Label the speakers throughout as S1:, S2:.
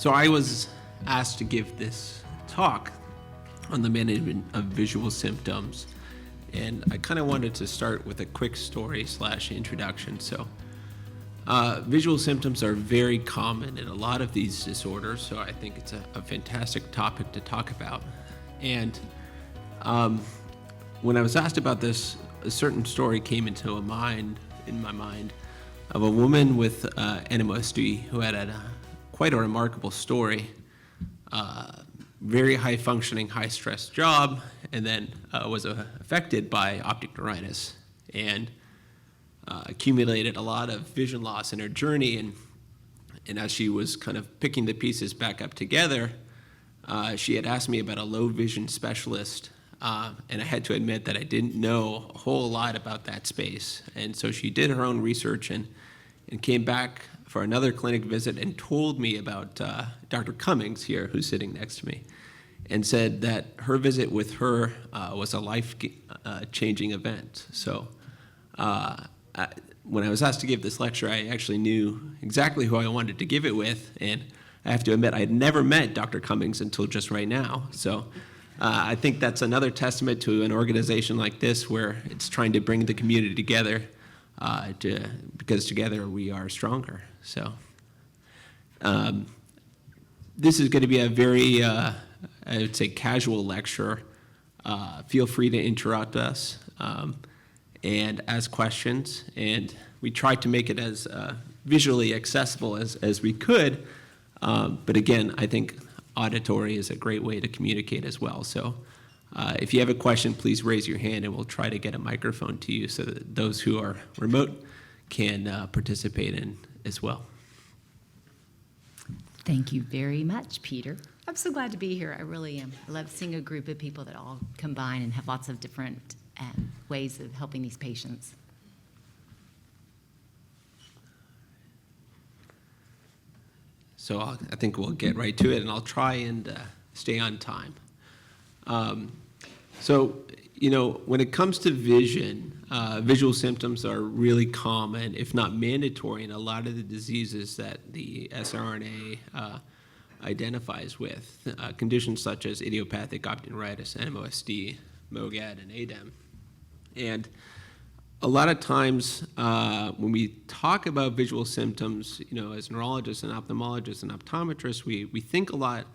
S1: So I was asked to give this talk on the management of visual symptoms, and I kind of wanted to start with a quick story / introduction. So visual symptoms are very common in a lot of these disorders, so I think it's a fantastic topic to talk about. And when I was asked about this, a certain story came into my mind of a woman with NMOSD who had quite a remarkable story. Very high functioning, high stress job, and then was affected by optic neuritis and accumulated a lot of vision loss in her journey. And as she was kind of picking the pieces back up together, she had asked me about a low vision specialist, and I had to admit that I didn't know a whole lot about that space. And so she did her own research and came back for another clinic visit and told me about Dr. Cummings here, who's sitting next to me, and said that her visit with her was a life-changing event. So when I was asked to give this lecture, I actually knew exactly who I wanted to give it with, and I have to admit I had never met Dr. Cummings until just right now. So I think that's another testament to an organization like this where it's trying to bring the community together because together we are stronger. So this is going to be a very, I would say, casual lecture. Feel free to interrupt us and ask questions. And we tried to make it as visually accessible as we could. But again, I think auditory is a great way to communicate as well. So if you have a question, please raise your hand and we'll try to get a microphone to you so that those who are remote can participate in as well.
S2: Thank you very much, Peter. I'm so glad to be here. I really am. I love seeing a group of people that all combine and have lots of different ways of helping these patients.
S1: So I think we'll get right to it, and I'll try and stay on time. So, when it comes to vision, visual symptoms are really common, if not mandatory, in a lot of the diseases that the sRNA identifies with, conditions such as idiopathic optic neuritis, NMOSD, MOGAD, and ADEM. And a lot of times when we talk about visual symptoms, as neurologists and ophthalmologists and optometrists, we think a lot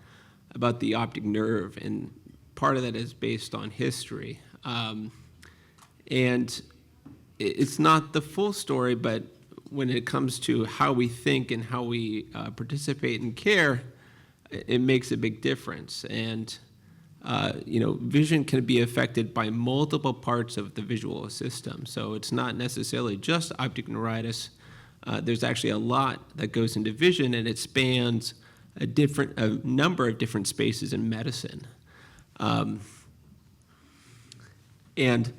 S1: about the optic nerve, and part of that is based on history. And it's not the full story, but when it comes to how we think and how we participate in care, it makes a big difference. And vision can be affected by multiple parts of the visual system. So it's not necessarily just optic neuritis. There's actually a lot that goes into vision, and it spans a number of different spaces in medicine. And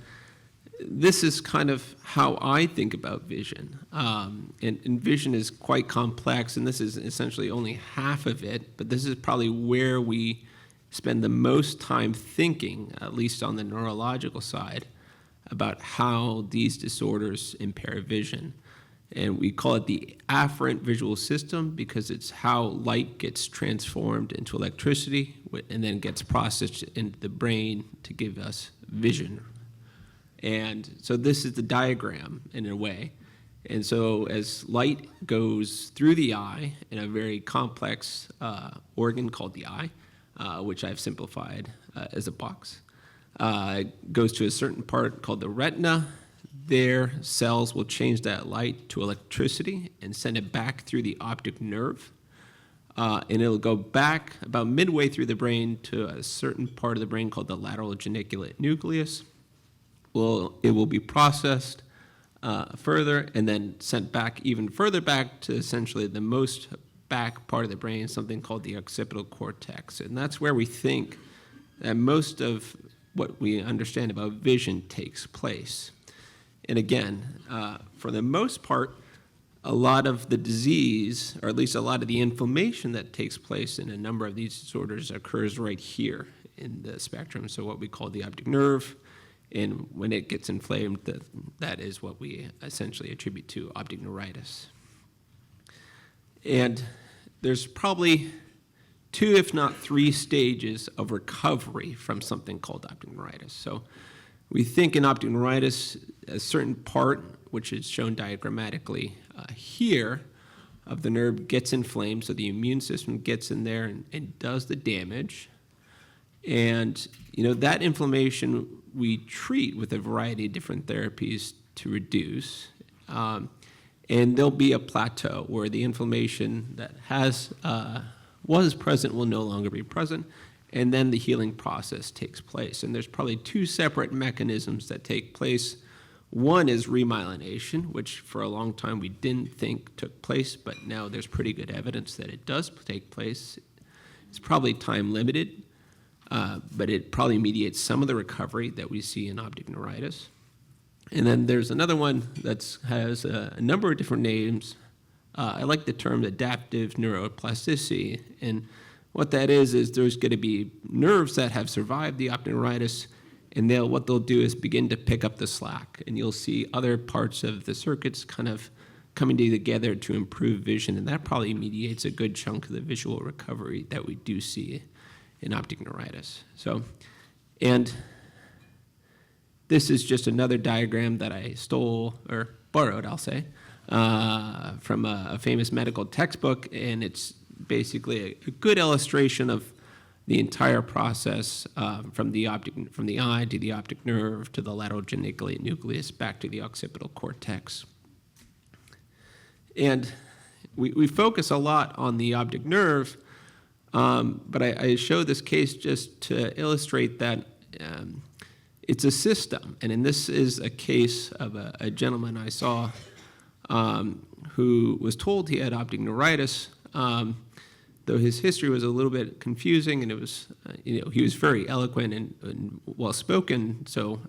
S1: this is kind of how I think about vision. And vision is quite complex, and this is essentially only half of it, but this is probably where we spend the most time thinking, at least on the neurological side, about how these disorders impair vision. And we call it the afferent visual system because it's how light gets transformed into electricity and then gets processed into the brain to give us vision. And so this is the diagram in a way. And so as light goes through the eye in a very complex organ called the eye, which I've simplified as a box, goes to a certain part called the retina. There, cells will change that light to electricity and send it back through the optic nerve. And it'll go back about midway through the brain to a certain part of the brain called the lateral geniculate nucleus. It will be processed further and then sent back even further back to essentially the most back part of the brain, something called the occipital cortex. And that's where we think that most of what we understand about vision takes place. And again, for the most part, a lot of the disease, or at least a lot of the inflammation that takes place in a number of these disorders occurs right here in the spectrum, so what we call the optic nerve. And when it gets inflamed, that is what we essentially attribute to optic neuritis. And there's probably 2, if not 3 stages of recovery from something called optic neuritis. So we think in optic neuritis, a certain part, which is shown diagrammatically here, of the nerve gets inflamed, so the immune system gets in there and does the damage. And that inflammation we treat with a variety of different therapies to reduce. And there'll be a plateau where the inflammation that was present will no longer be present, and then the healing process takes place. And there's probably 2 separate mechanisms that take place. One is remyelination, which for a long time we didn't think took place, but now there's pretty good evidence that it does take place. It's probably time limited, but it probably mediates some of the recovery that we see in optic neuritis. And then there's another one that has a number of different names. I like the term adaptive neuroplasticity, and what that is there's going to be nerves that have survived the optic neuritis, and what they'll do is begin to pick up the slack, and you'll see other parts of the circuits kind of coming together to improve vision, and that probably mediates a good chunk of the visual recovery that we do see in optic neuritis. So, and this is just another diagram that I stole, or borrowed, I'll say, from a famous medical textbook, and it's basically a good illustration of the entire process from the eye to the optic nerve to the lateral geniculate nucleus back to the occipital cortex. And we focus a lot on the optic nerve, but I show this case just to illustrate that it's a system. And this is a case of a gentleman I saw who was told he had optic neuritis, though his history was a little bit confusing, and it was, he was very eloquent and well-spoken, so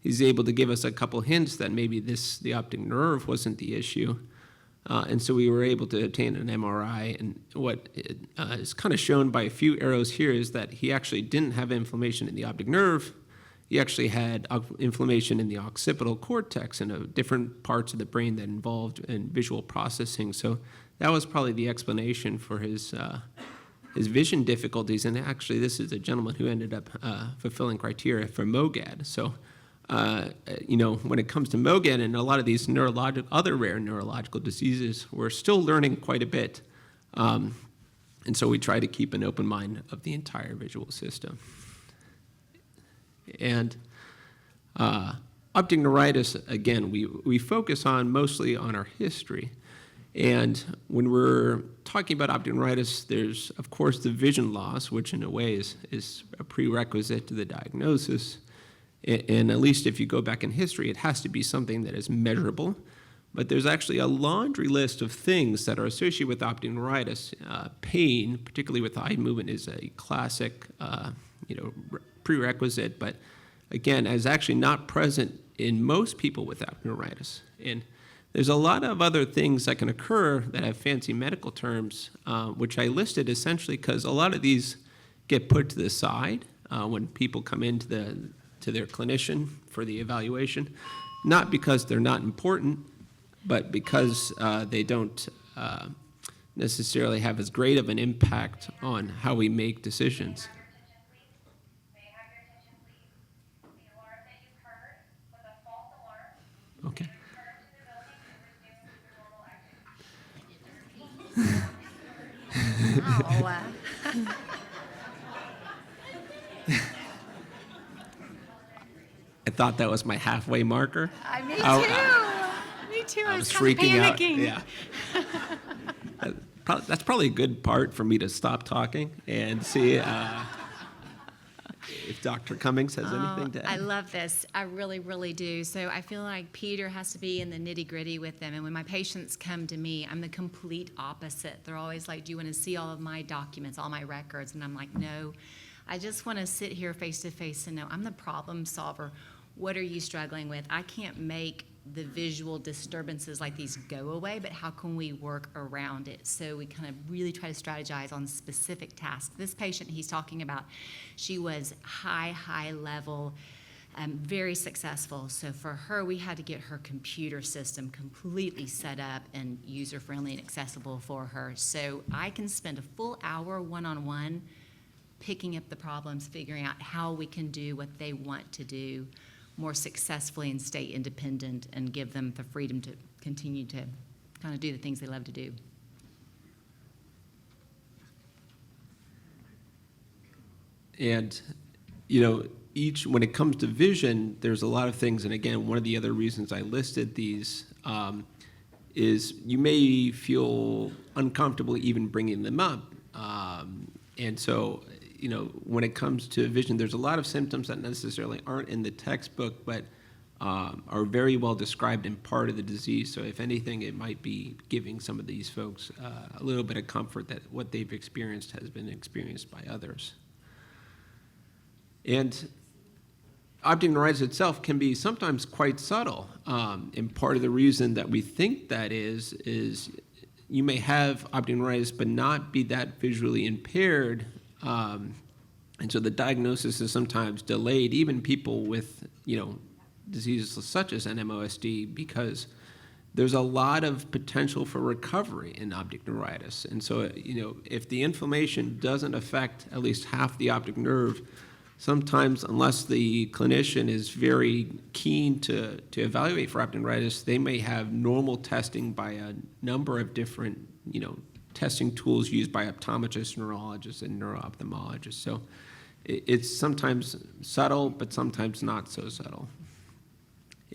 S1: he's able to give us a couple hints that maybe the optic nerve wasn't the issue. And so we were able to obtain an MRI, and what is kind of shown by a few arrows here is that he actually didn't have inflammation in the optic nerve. He actually had inflammation in the occipital cortex and different parts of the brain that involved in visual processing. So that was probably the explanation for his vision difficulties. And actually, this is a gentleman who ended up fulfilling criteria for MOGAD. So, when it comes to MOGAD and a lot of these other rare neurological diseases, we're still learning quite a bit. And so we try to keep an open mind of the entire visual system. And optic neuritis, again, we focus mostly on our history. And when we're talking about optic neuritis, there's, of course, the vision loss, which in a way is a prerequisite to the diagnosis. And at least if you go back in history, it has to be something that is measurable. But there's actually a laundry list of things that are associated with optic neuritis. Pain, particularly with eye movement, is a classic prerequisite, but again, is actually not present in most people with optic neuritis. And there's a lot of other things that can occur that have fancy medical terms, which I listed essentially because a lot of these get put to the side when people come into their clinician for the evaluation, not because they're not important, but because they don't necessarily have as great of an impact on how we make decisions. Okay. I thought that was my halfway marker.
S2: Me too. Me too. I was
S1: freaking out.
S2: Panicking.
S1: Yeah. That's probably a good part for me to stop talking and see if Dr. Cummings has anything to add.
S2: I love this. I really, really do. So I feel like Peter has to be in the nitty-gritty with them. And when my patients come to me, I'm the complete opposite. They're always like, do you want to see all of my documents, all my records? And I'm like, no. I just want to sit here face-to-face and know I'm the problem solver. What are you struggling with? I can't make the visual disturbances like these go away, but how can we work around it? So we kind of really try to strategize on specific tasks. This patient he's talking about, she was high level Very successful. So for her, we had to get her computer system completely set up and user-friendly and accessible for her. So I can spend a full hour one-on-one picking up the problems, figuring out how we can do what they want to do more successfully and stay independent and give them the freedom to continue to kind of do the things they love to do.
S1: And, when it comes to vision, there's a lot of things. And again, one of the other reasons I listed these is you may feel uncomfortable even bringing them up. And so, when it comes to vision, there's a lot of symptoms that necessarily aren't in the textbook, but are very well described in part of the disease. So if anything, it might be giving some of these folks a little bit of comfort that what they've experienced has been experienced by others. And optic neuritis itself can be sometimes quite subtle. And part of the reason that we think that is you may have optic neuritis but not be that visually impaired. And so the diagnosis is sometimes delayed, even people with, diseases such as NMOSD, because there's a lot of potential for recovery in optic neuritis. And so, if the inflammation doesn't affect at least half the optic nerve, sometimes, unless the clinician is very keen to evaluate for optic neuritis, they may have normal testing by a number of different, testing tools used by optometrists, neurologists, and neuro-ophthalmologists. So it's sometimes subtle, but sometimes not so subtle.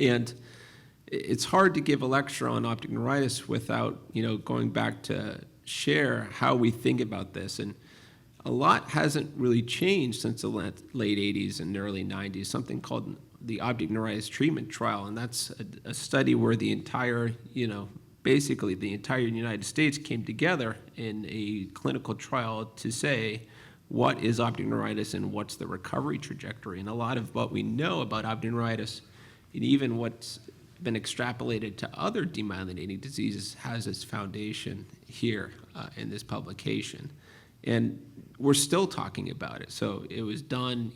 S1: And it's hard to give a lecture on optic neuritis without, going back to share how we think about this. And a lot hasn't really changed since the late 80s and early 90s, something called the Optic Neuritis Treatment Trial, and that's a study where the entire, basically the entire United States came together in a clinical trial to say what is optic neuritis and what's the recovery trajectory. And a lot of what we know about optic neuritis, and even what's been extrapolated to other demyelinating diseases, has its foundation here in this publication. And we're still talking about it. So it was done,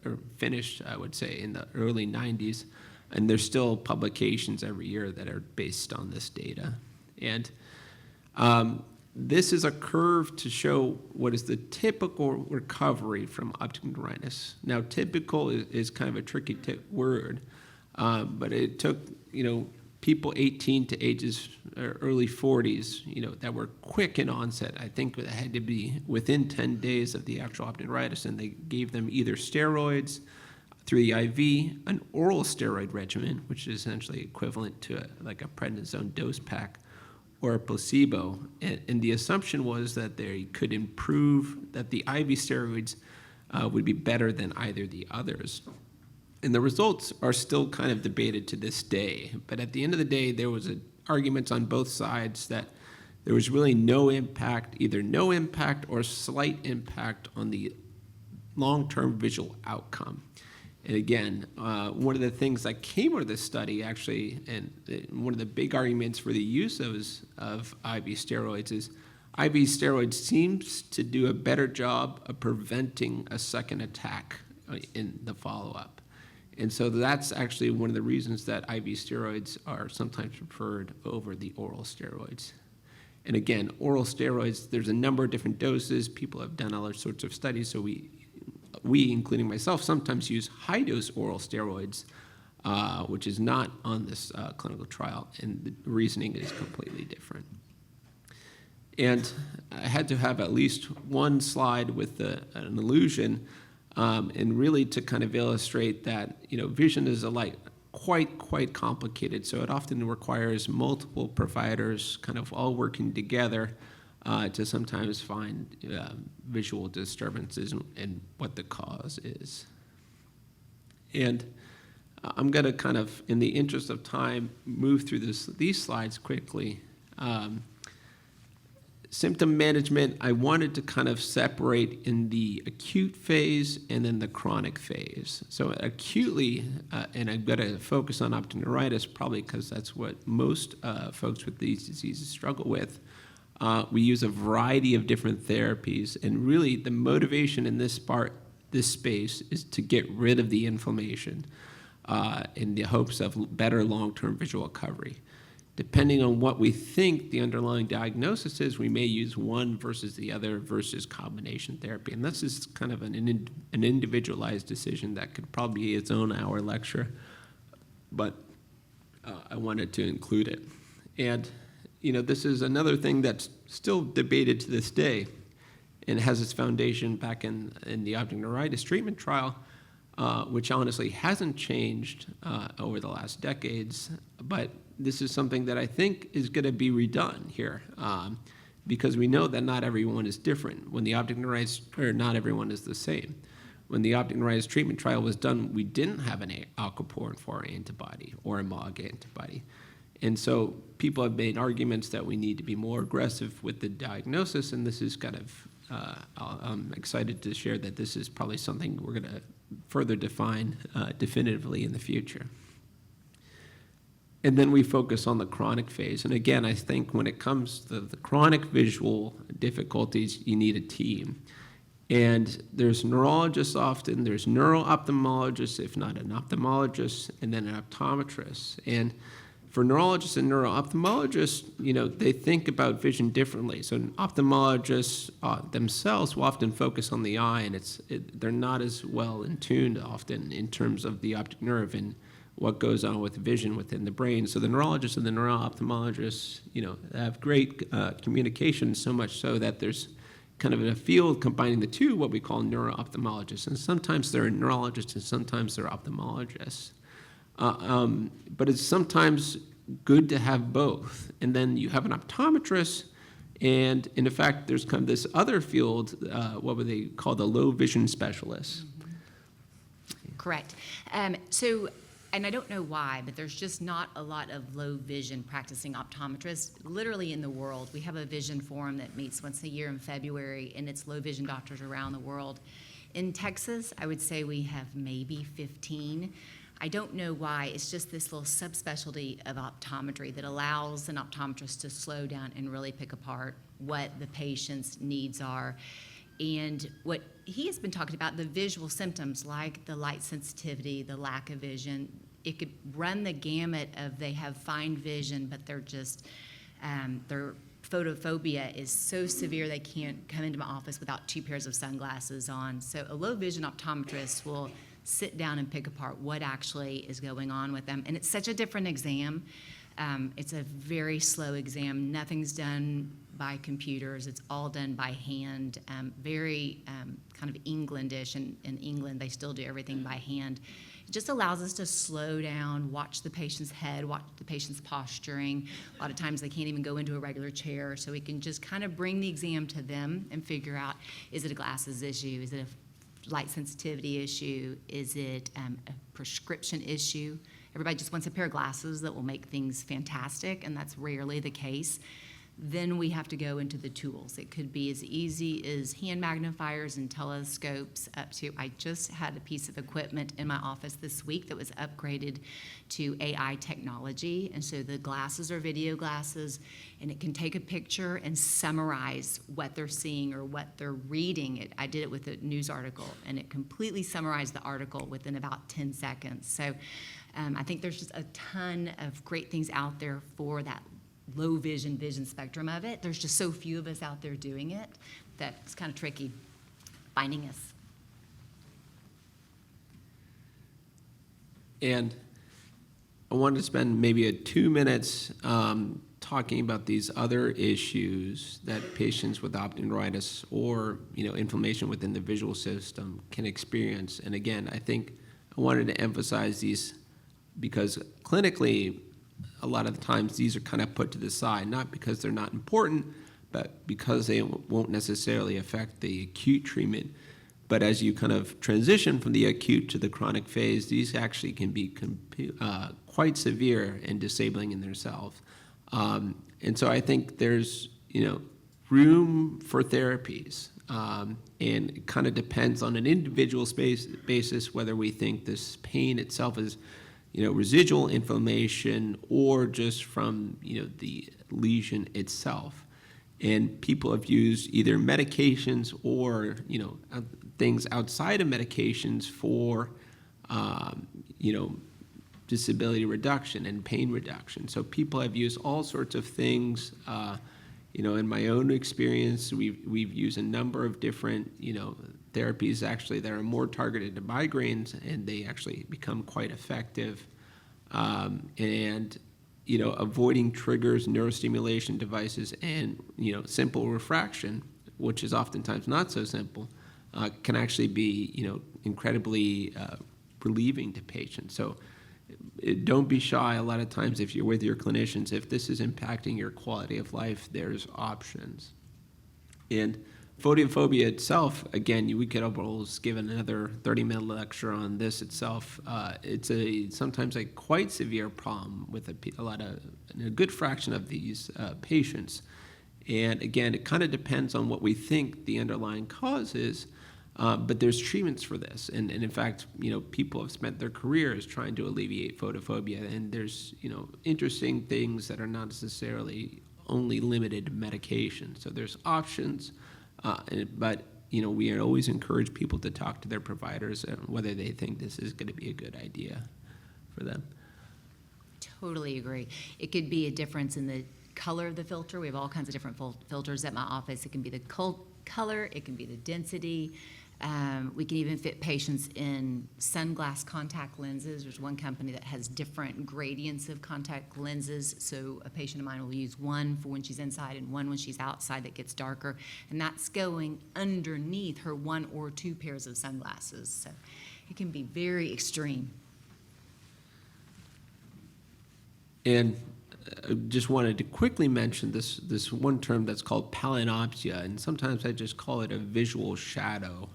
S1: or finished, I would say, in the early 90s, and there's still publications every year that are based on this data. And this is a curve to show what is the typical recovery from optic neuritis. Now, typical is kind of a tricky word, but it took, people 18 to ages early 40s, that were quick in onset. I think it had to be within 10 days of the actual optic neuritis, and they gave them either steroids through the IV, an oral steroid regimen, which is essentially equivalent to like a prednisone dose pack, or a placebo. And the assumption was that they could improve, that the IV steroids would be better than either the others. And the results are still kind of debated to this day. But at the end of the day, there was arguments on both sides that there was really no impact, either no impact or slight impact on the long-term visual outcome. And again, one of the things that came out of this study, actually, and one of the big arguments for the use of IV steroids is IV steroids seems to do a better job of preventing a second attack in the follow-up. And so that's actually one of the reasons that IV steroids are sometimes preferred over the oral steroids. And again, oral steroids, there's a number of different doses. People have done all sorts of studies, so we, including myself, sometimes use high-dose oral steroids, which is not on this clinical trial, and the reasoning is completely different. And I had to have at least one slide with an illusion, and really to kind of illustrate that, vision is quite complicated. So it often requires multiple providers kind of all working together to sometimes find visual disturbances and what the cause is. And I'm going to kind of, in the interest of time, move through these slides quickly. Symptom management, I wanted to kind of separate in the acute phase and then the chronic phase. So acutely, and I've got to focus on optic neuritis probably because that's what most folks with these diseases struggle with. We use a variety of different therapies, and really the motivation in this part this space is to get rid of the inflammation in the hopes of better long-term visual recovery. Depending on what we think the underlying diagnosis is, we may use one versus the other versus combination therapy. And this is kind of an individualized decision that could probably be its own hour lecture, but I wanted to include it. And, this is another thing that's still debated to this day and has its foundation back in the optic neuritis treatment trial, which honestly hasn't changed over the last decades, but this is something that I think is going to be redone here because we know that not everyone is different. When the optic neuritis, or not everyone is the same. When the optic neuritis treatment trial was done, we didn't have an alkaporin 4 antibody or a MOG antibody. And so people have made arguments that we need to be more aggressive with the diagnosis, and this is kind of, I'm excited to share that this is probably something we're going to further define definitively in the future. And then we focus on the chronic phase. And again, I think when it comes to the chronic visual difficulties, you need a team. And there's neurologists often, there's neuro-ophthalmologists, if not an ophthalmologist, and then an optometrist. And for neurologists and neuro-ophthalmologists, they think about vision differently. So ophthalmologists themselves will often focus on the eye, and they're not as well in tune often in terms of the optic nerve and what goes on with vision within the brain. So the neurologists and the neuro-ophthalmologists, have great communication, so much so that there's kind of in a field combining the two, what we call neuro-ophthalmologists. And sometimes they're neurologists and sometimes they're ophthalmologists. But it's sometimes good to have both. And then you have an optometrist, and in fact, there's kind of this other field, what would they call the low vision specialists.
S2: Correct. And I don't know why, but there's just not a lot of low vision practicing optometrists. Literally in the world, we have a vision forum that meets once a year in February, and it's low vision doctors around the world. In Texas, I would say we have maybe 15. I don't know why. It's just this little subspecialty of optometry that allows an optometrist to slow down and really pick apart what the patient's needs are. And what he has been talking about, the visual symptoms like the light sensitivity, the lack of vision, it could run the gamut of they have fine vision, but they're just, their photophobia is so severe they can't come into my office without 2 pairs of sunglasses on. So a low vision optometrist will sit down and pick apart what actually is going on with them. And it's such a different exam. It's a very slow exam. Nothing's done by computers. It's all done by hand. Very kind of Englandish. In England, they still do everything by hand. It just allows us to slow down, watch the patient's head, watch the patient's posturing. A lot of times they can't even go into a regular chair, so we can just kind of bring the exam to them and figure out, is it a glasses issue? Is it a light sensitivity issue? Is it a prescription issue? Everybody just wants a pair of glasses that will make things fantastic, and that's rarely the case. Then we have to go into the tools. It could be as easy as hand magnifiers and telescopes up to, I just had a piece of equipment in my office this week that was upgraded to AI technology. And so the glasses are video glasses, and it can take a picture and summarize what they're seeing or what they're reading. I did it with a news article, and it completely summarized the article within about 10 seconds. So I think there's just a ton of great things out there for that low vision spectrum of it. There's just so few of us out there doing it that it's kind of tricky finding us.
S1: And I wanted to spend maybe 2 minutes talking about these other issues that patients with optic neuritis or inflammation within the visual system can experience. And again, I think I wanted to emphasize these because clinically, a lot of the times these are kind of put to the side, not because they're not important, but because they won't necessarily affect the acute treatment. But as you kind of transition from the acute to the chronic phase, these actually can be quite severe and disabling in themselves. And so I think there's, room for therapies. And it kind of depends on an individual basis whether we think this pain itself is residual inflammation or just from, the lesion itself. And people have used either medications or, things outside of medications for, disability reduction and pain reduction. So people have used all sorts of things. In my own experience, we've used a number of different, therapies actually that are more targeted to migraines, and they actually become quite effective. Avoiding triggers, neurostimulation devices, and simple refraction, which is oftentimes not so simple, can actually be incredibly relieving to patients. So don't be shy. A lot of times, if you're with your clinicians, if this is impacting your quality of life, there's options. And photophobia itself, again, we could almost give another 30-minute lecture on this itself. It's sometimes a quite severe problem with a good fraction of these patients. And again, it kind of depends on what we think the underlying cause is, but there's treatments for this. And in fact, people have spent their careers trying to alleviate photophobia, and there's, interesting things that are not necessarily only limited to medication. So there's options. But we always encourage people to talk to their providers whether they think this is going to be a good idea for them.
S2: Totally agree. It could be a difference in the color of the filter. We have all kinds of different filters at my office. It can be the color, it can be the density. We can even fit patients in sunglass contact lenses. There's one company that has different gradients of contact lenses. So a patient of mine will use one for when she's inside and one when she's outside that gets darker. And that's going underneath her 1 or 2 pairs of sunglasses. So it can be very extreme.
S1: And I just wanted to quickly mention this one term that's called palinopsia, and sometimes I just call it a visual shadow.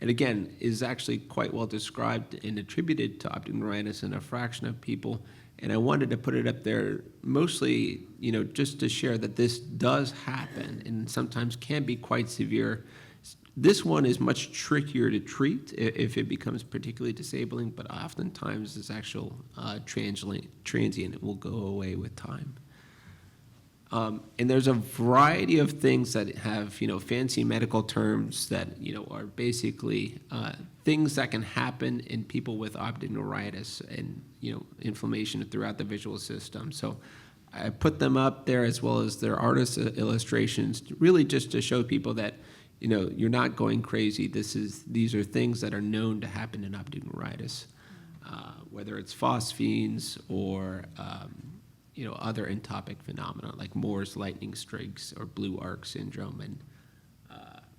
S1: And again, is actually quite well described and attributed to optic neuritis in a fraction of people. And I wanted to put it up there mostly, just to share that this does happen and sometimes can be quite severe. This one is much trickier to treat if it becomes particularly disabling, but oftentimes this actual transient, it will go away with time. And there's a variety of things that have, fancy medical terms that, are basically things that can happen in people with optic neuritis and, inflammation throughout the visual system. So I put them up there as well as their artist illustrations, really just to show people that, you're not going crazy. These are things that are known to happen in optic neuritis, whether it's phosphenes or other entopic phenomena like Moore's lightning streaks or blue arc syndrome, and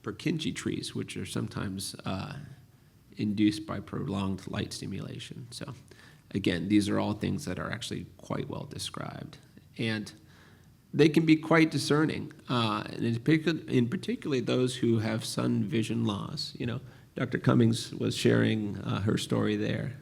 S1: Purkinje trees, which are sometimes induced by prolonged light stimulation. So again, these are all things that are actually quite well described. And they can be quite discerning, and in particular those who have sun vision loss. Dr. Cummings was sharing her story there.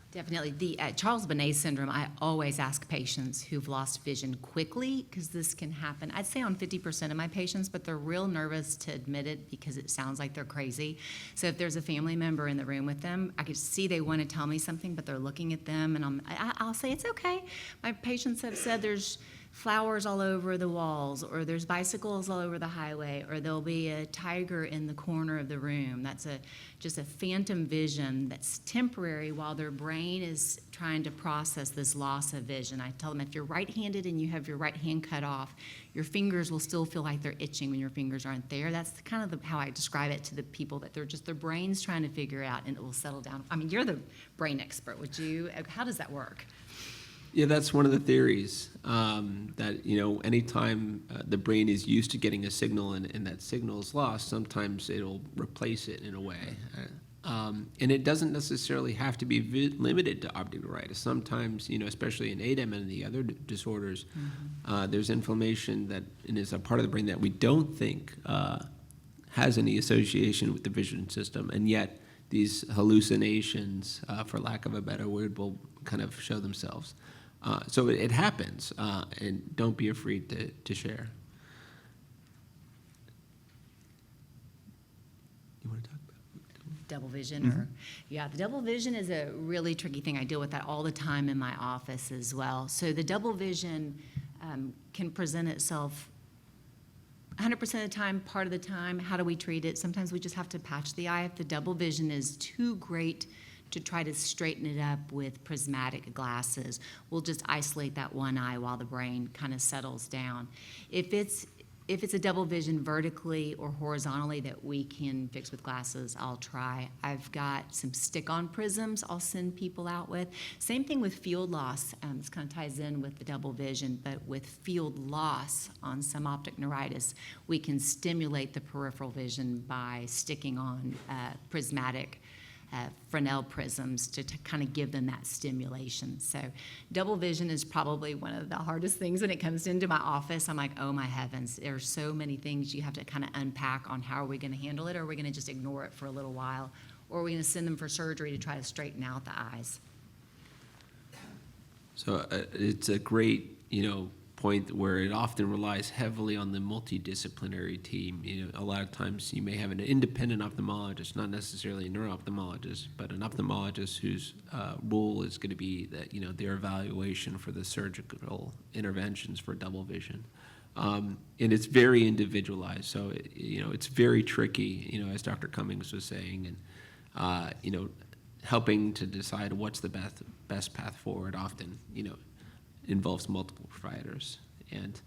S2: Definitely. The Charles Bonnet syndrome, I always ask patients who've lost vision quickly, because this can happen. I'd say on 50% of my patients, but they're real nervous to admit it because it sounds like they're crazy. So if there's a family member in the room with them, I can see they want to tell me something, but they're looking at them, and I'll say, it's okay. My patients have said there's flowers all over the walls, or there's bicycles all over the highway, or there'll be a tiger in the corner of the room. That's just a phantom vision that's temporary while their brain is trying to process this loss of vision. I tell them, if you're right-handed and you have your right hand cut off, your fingers will still feel like they're itching when your fingers aren't there. That's kind of how I describe it to the people, that they're just their brain's trying to figure out, and it will settle down. I mean, you're the brain expert. How does that work?
S1: Yeah, that's one of the theories, that, anytime the brain is used to getting a signal and that signal is lost, sometimes it'll replace it in a way. And it doesn't necessarily have to be limited to optic neuritis. Sometimes, especially in ADEM and the other disorders, there's inflammation that is a part of the brain that we don't think has any association with the vision system, and yet these hallucinations, for lack of a better word, will kind of show themselves. So it happens, and don't be afraid to share. You want to talk about
S2: double vision? Yeah, the double vision is a really tricky thing. I deal with that all the time in my office as well. So the double vision can present itself 100% of the time, part of the time, how do we treat it? Sometimes we just have to patch the eye if the double vision is too great to try to straighten it up with prismatic glasses. We'll just isolate that one eye while the brain kind of settles down. If it's a double vision vertically or horizontally that we can fix with glasses, I'll try. I've got some stick-on prisms I'll send people out with. Same thing with field loss. This kind of ties in with the double vision, but with field loss on some optic neuritis, we can stimulate the peripheral vision by sticking on prismatic Fresnel prisms to kind of give them that stimulation. So double vision is probably one of the hardest things when it comes into my office. I'm like, oh my heavens, there are so many things you have to kind of unpack on how are we going to handle it, or are we going to just ignore it for a little while, or are we going to send them for surgery to try to straighten out the eyes?
S1: So it's a great, point where it often relies heavily on the multidisciplinary team. A lot of times you may have an independent ophthalmologist, not necessarily a neuro-ophthalmologist, but an ophthalmologist whose role is going to be that, their evaluation for the surgical interventions for double vision. And it's very individualized, so it's very tricky, as Dr. Cummings was saying, and helping to decide what's the best path forward often, involves multiple providers. And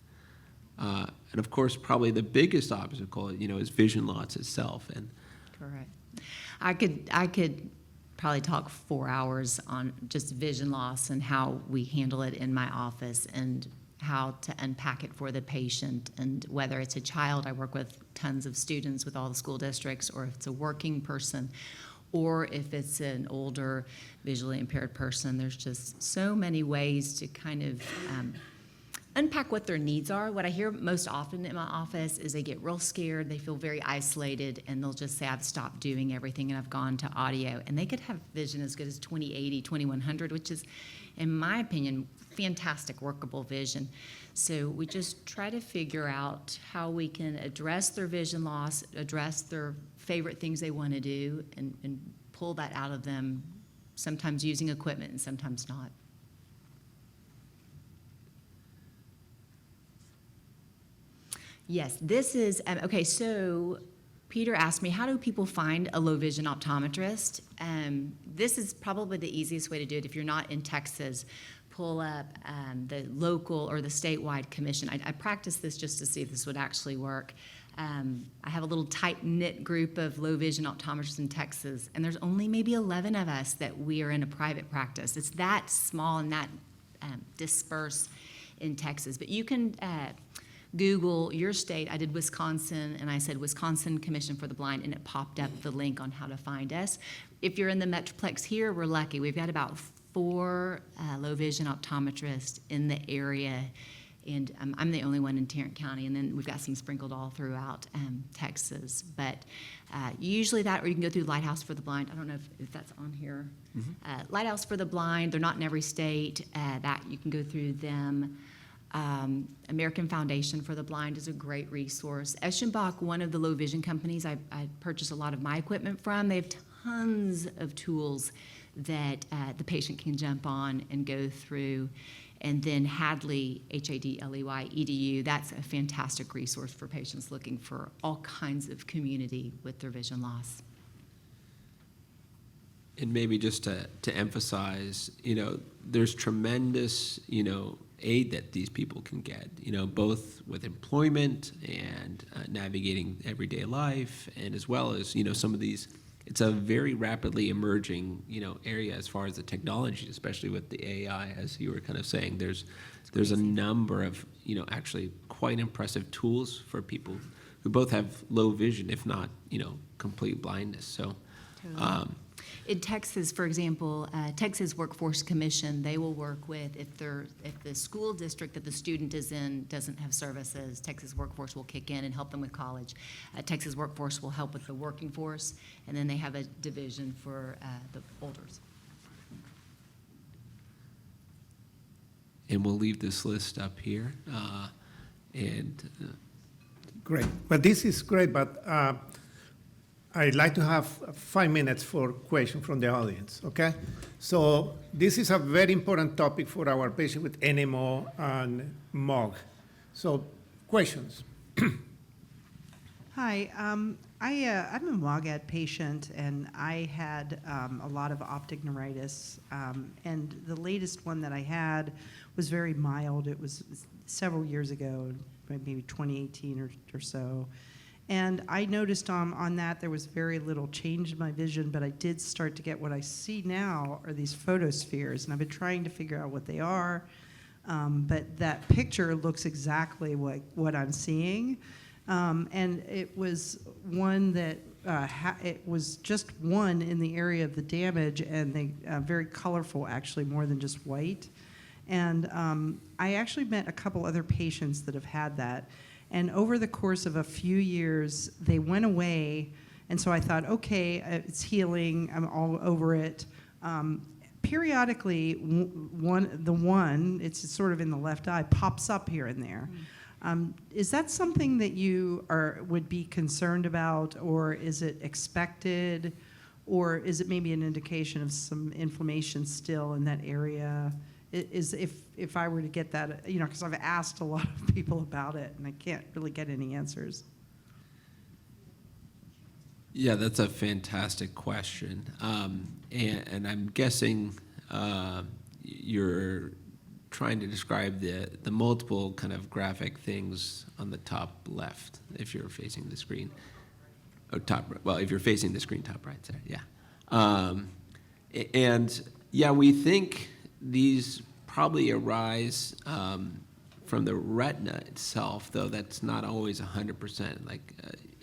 S1: of course, probably the biggest obstacle, is vision loss itself. And
S2: correct. I could probably talk 4 hours on just vision loss and how we handle it in my office and how to unpack it for the patient. And whether it's a child, I work with tons of students with all the school districts, or if it's a working person, or if it's an older visually impaired person. There's just so many ways to kind of unpack what their needs are. What I hear most often in my office is they get real scared, they feel very isolated, and they'll just say, I've stopped doing everything and I've gone to audio. And they could have vision as good as 20/80, 2100, which is, in my opinion, fantastic workable vision. So we just try to figure out how we can address their vision loss, address their favorite things they want to do, and pull that out of them, sometimes using equipment and sometimes not. Yes, this is, okay, so Peter asked me, how do people find a low vision optometrist? This is probably the easiest way to do it. If you're not in Texas, pull up the local or the statewide commission. I practiced this just to see if this would actually work. I have a little tight-knit group of low vision optometrists in Texas, and there's only maybe 11 of us that we are in a private practice. It's that small and that dispersed in Texas. But you can Google your state. I did Wisconsin, and I said Wisconsin Commission for the Blind, and it popped up the link on how to find us. If you're in the Metroplex here, we're lucky. We've got about 4 low vision optometrists in the area, and I'm the only one in Tarrant County, and then we've got some sprinkled all throughout Texas. But usually that, or you can go through Lighthouse for the Blind. I don't know if that's on here. Mm-hmm. Lighthouse for the Blind, they're not in every state. That you can go through them. American Foundation for the Blind is a great resource. Eschenbach, one of the low vision companies I purchase a lot of my equipment from, they have tons of tools that the patient can jump on and go through. And then Hadley, Hadley, EDU, that's a fantastic resource for patients looking for all kinds of community with their vision loss.
S1: And maybe just to emphasize, there's tremendous, aid that these people can get, both with employment and navigating everyday life, and as well as, some of these, it's a very rapidly emerging, area as far as the technology, especially with the AI, as you were kind of saying. There's a number of, actually quite impressive tools for people who both have low vision, if not, complete blindness. So,
S2: totally. In Texas, for example, Texas Workforce Commission, they will work with, if the school district that the student is in doesn't have services, Texas Workforce will kick in and help them with college. Texas Workforce will help with the working force, and then they have a division for the olders.
S1: And we'll leave this list up here.
S3: Great. Well, this is great, but I'd like to have 5 minutes for questions from the audience, okay? So this is a very important topic for our patient with NMO and MOG. So questions?
S4: Hi, I'm a WAGAD patient, and I had a lot of optic neuritis, and the latest one that I had was very mild. It was several years ago, maybe 2018 or so. And I noticed on that there was very little change in my vision, but I did start to get what I see now are these photospheres, and I've been trying to figure out what they are. But that picture looks exactly what I'm seeing. And it was one that it was just one in the area of the damage, and they very colorful, actually, more than just white. And I actually met a couple other patients that have had that. And over the course of a few years, they went away. And so I thought, okay, it's healing. I'm all over it. Periodically, the one, it's sort of in the left eye, pops up here and there. Is that something that you would be concerned about, or is it expected, or is it maybe an indication of some inflammation still in that area? If I were to get that, because I've asked a lot of people about it and I can't really get any answers.
S1: Yeah, that's a fantastic question. And I'm guessing you're trying to describe the multiple kind of graphic things on the top left if you're facing the screen. Oh, if you're facing the screen, top right, sorry, yeah. And yeah, we think these probably arise from the retina itself, though that's not always 100%. Like,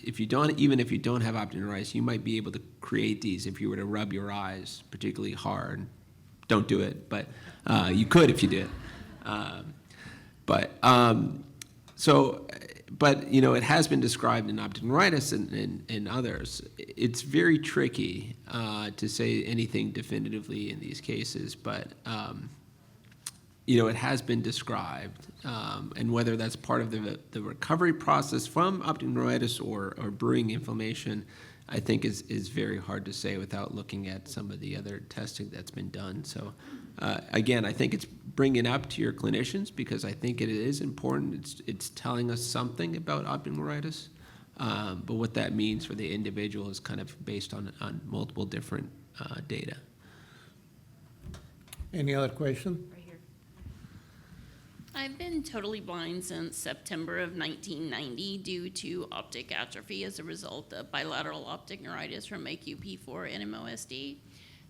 S1: even if you don't have optic neuritis, you might be able to create these if you were to rub your eyes particularly hard. Don't do it, but you could if you did. But it has been described in optic neuritis and others. It's very tricky to say anything definitively in these cases, but it has been described, and whether that's part of the recovery process from optic neuritis or brewing inflammation, I think is very hard to say without looking at some of the other testing that's been done. So again, I think it's bringing up to your clinicians because I think it is important. It's telling us something about optic neuritis, but what that means for the individual is kind of based on multiple different data.
S3: Any other question?
S5: I've been totally blind since September of 1990 due to optic atrophy as a result of bilateral optic neuritis from AQP4 and MOSD.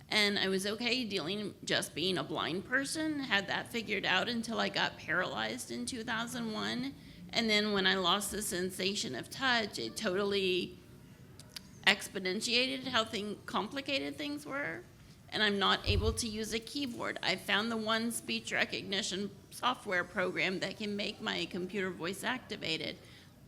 S5: And I was okay dealing just being a blind person, had that figured out until I got paralyzed in 2001. And then when I lost the sensation of touch, it totally exponentiated how complicated things were. And I'm not able to use a keyboard. I found the one speech recognition software program that can make my computer voice activated.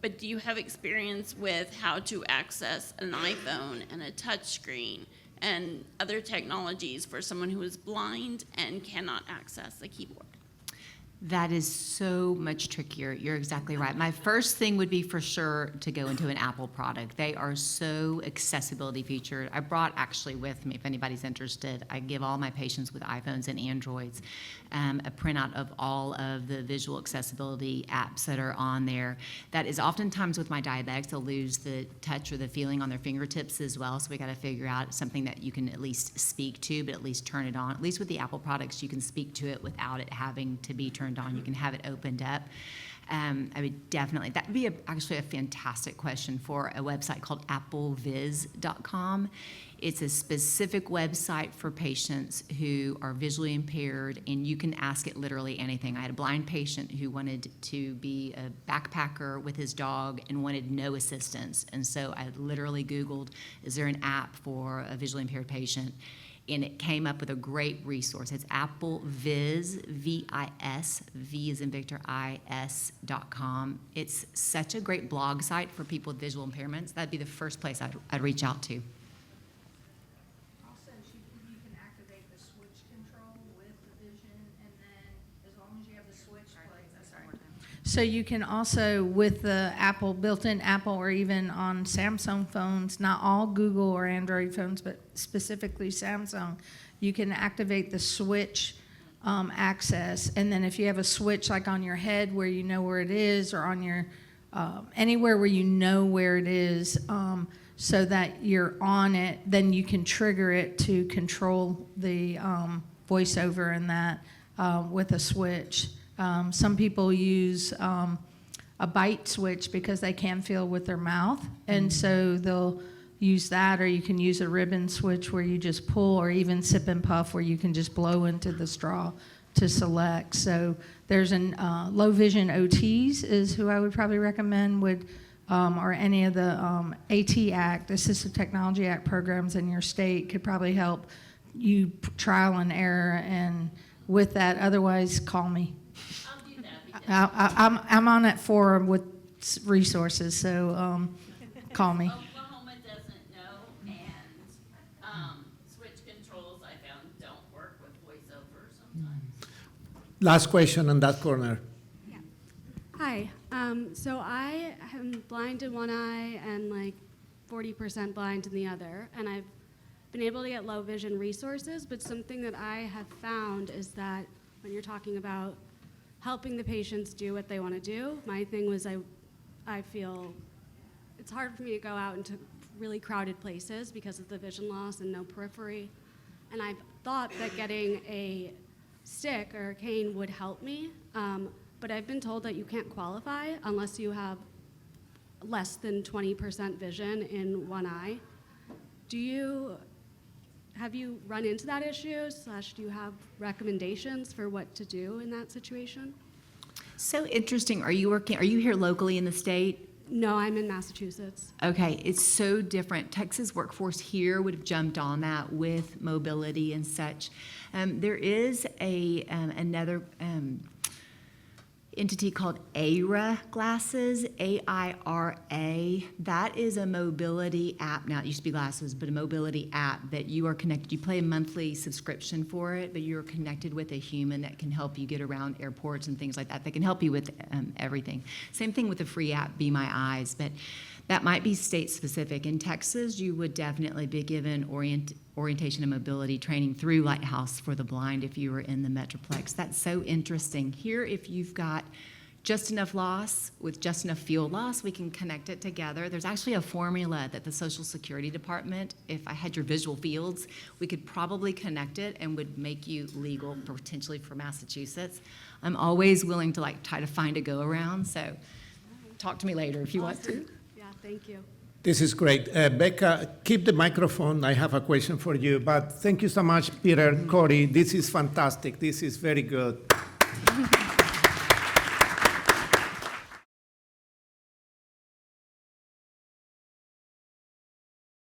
S5: But do you have experience with how to access an iPhone and a touch screen and other technologies for someone who is blind and cannot access the keyboard?
S2: That is so much trickier. You're exactly right. My first thing would be for sure to go into an Apple product. They are so accessibility featured. I brought actually with me, if anybody's interested, I give all my patients with iPhones and Androids a printout of all of the visual accessibility apps that are on there. That is oftentimes with my diabetics, they'll lose the touch or the feeling on their fingertips as well. So we got to figure out something that you can at least speak to, but at least turn it on. At least with the Apple products, you can speak to it without it having to be turned on. You can have it opened up. I would definitely, that would be actually a fantastic question for a website called appleviz.com. It's a specific website for patients who are visually impaired, and you can ask it literally anything. I had a blind patient who wanted to be a backpacker with his dog and wanted no assistance. And so I literally Googled, is there an app for a visually impaired patient? And it came up with a great resource. It's appleviz, V-I-S, V as in Victor, I-S.com. It's such a great blog site for people with visual impairments. That'd be the first place I'd reach out to.
S6: Also, you can activate the switch control with the vision, and then as long as you have the switch plug. So you can also, with the Apple, built-in Apple, or even on Samsung phones, not all Google or Android phones, but specifically Samsung, you can activate the switch access. And then if you have a switch like on your head where you know where it is, or on your anywhere where you know where it is, so that you're on it, then you can trigger it to control the voiceover and that with a switch. Some people use a bite switch because they can feel with their mouth, and so they'll use that, or you can use a ribbon switch where you just pull, or even sip and puff where you can just blow into the straw to select. So there's an low vision OTs is who I would probably recommend or any of the AT Act, Assistive Technology Act programs in your state could probably help you trial and error, and with that, otherwise call me.
S5: I'll do that because
S6: I'm on that forum with resources, so call me.
S5: Oklahoma doesn't know, and switch controls I found don't work with voiceover sometimes.
S3: Last question on that corner.
S7: Hi. So I am blind in one eye and like 40% blind in the other, and I've been able to get low vision resources, but something that I have found is that when you're talking about helping the patients do what they want to do, my thing was I feel it's hard for me to go out into really crowded places because of the vision loss and no periphery, and I've thought that getting a stick or a cane would help me. But I've been told that you can't qualify unless you have less than 20% vision in one eye. Have you run into that issue, / do you have recommendations for what to do in that situation?
S8: So interesting. Are you here locally in the state?
S7: No, I'm in Massachusetts.
S8: Okay, it's so different. Texas workforce here would have jumped on that with mobility and such. There is another entity called AIRA glasses, AIRA. That is a mobility app. Now, it used to be glasses, but a mobility app that you are connected. You pay a monthly subscription for it, but you're connected with a human that can help you get around airports and things like that. That can help you with everything. Same thing with the free app, Be My Eyes, but that might be state-specific. In Texas, you would definitely be given orientation and mobility training through Lighthouse for the Blind if you were in the Metroplex. That's so interesting. Here, if you've got just enough loss with just enough field loss, we can connect it together. There's actually a formula that the Social Security Department, if I had your visual fields, we could probably connect it and would make you legal potentially for Massachusetts. I'm always willing to try to find a go-around, so talk to me later if you want to.
S7: Yeah, thank you.
S3: This is great. Becca, keep the microphone. I have a question for you. But thank you so much, Peter, Kory. This is fantastic. This is very good.